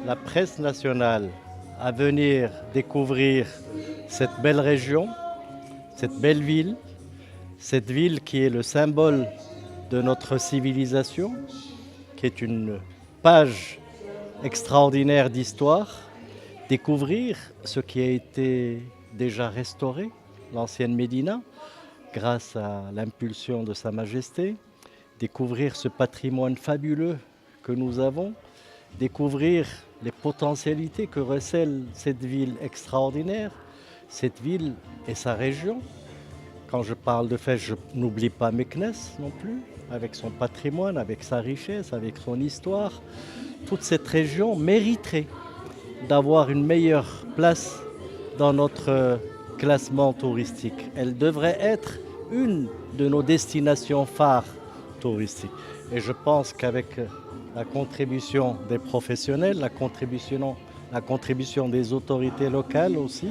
la presse nationale à venir découvrir cette belle région, cette belle ville, cette ville qui est le symbole de notre civilisation, qui est une page extraordinaire d'histoire, découvrir ce qui a été déjà restauré, l'ancienne Médina, grâce à l'impulsion de Sa Majesté, découvrir ce patrimoine fabuleux que nous avons, découvrir les potentialités que recèle cette ville extraordinaire, cette ville et sa région. Quand je parle de Fès, je n'oublie pas Meknès non plus, avec son patrimoine, avec sa richesse, avec son histoire. Toute cette région mériterait d'avoir une meilleure place dans notre classement touristique. Elle devrait être une de nos destinations phares touristiques. Et je pense qu'avec la contribution des professionnels, la contribution des autorités locales aussi,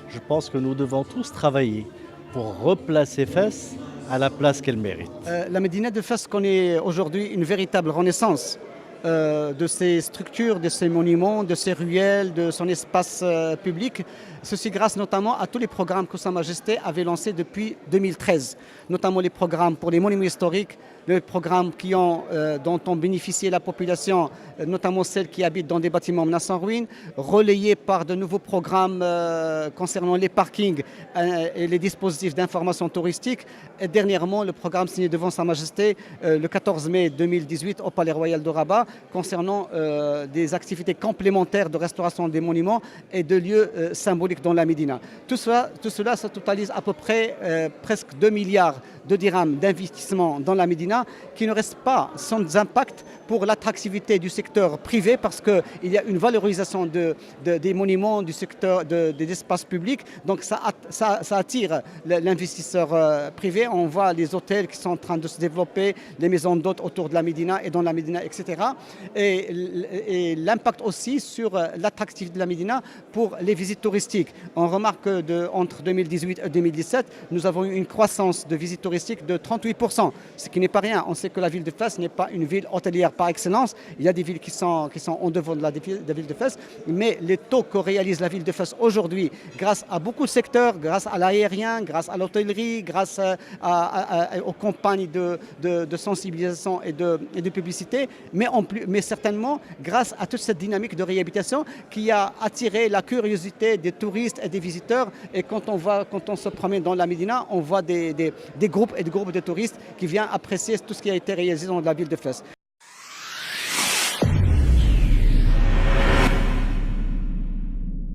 je pense que nous devons tous travailler pour replacer Fès à la place qu'elle mérite. La Médina de Fès connaît aujourd'hui une véritable renaissance de ses structures, de ses monuments, de ses ruelles, de son espace public. Ceci grâce notamment à tous les programmes que Sa Majesté avait lancés depuis 2013, notamment les programmes pour les monuments historiques, les programmes dont ont bénéficié la population, notamment celle qui habite dans des bâtiments menacés en ruine, relayés par de nouveaux programmes concernant les parkings et les dispositifs d'information touristique. Et dernièrement, le programme signé devant Sa Majesté le 14 mai 2018 au Palais Royal de Rabat concernant des activités complémentaires de restauration des monuments et de lieux symboliques dans la Médina. Tout cela, ça totalise à peu près presque 2 milliards de dirhams d'investissement dans la Médina qui ne reste pas sans impact pour l'attractivité du secteur privé parce qu'il y a une valorisation des monuments, du secteur des espaces publics. Donc ça attire l'investisseur privé. On voit les hôtels qui sont en train de se développer, les maisons d'hôtes autour de la Médina et dans la Médina, etc. Et l'impact aussi sur l'attractivité de la Médina pour les visites touristiques. On remarque qu'entre 2018 et 2017, nous avons eu une croissance de visites touristiques de 38%, ce qui n'est pas rien. On sait que la ville de Fès n'est pas une ville hôtelière par excellence. Il y a des villes qui sont en devant de la ville de Fès, mais les taux que réalise la ville de Fès aujourd'hui, grâce à beaucoup de secteurs, grâce à l'aérien, grâce à l'hôtellerie, grâce aux campagnes de sensibilisation et de publicité, mais certainement grâce à toute cette dynamique de réhabilitation qui a attiré la curiosité des touristes et des visiteurs. Et quand on se promène dans la Médina, on voit des groupes et des groupes de touristes qui viennent apprécier tout ce qui a été réalisé dans la ville de Fès.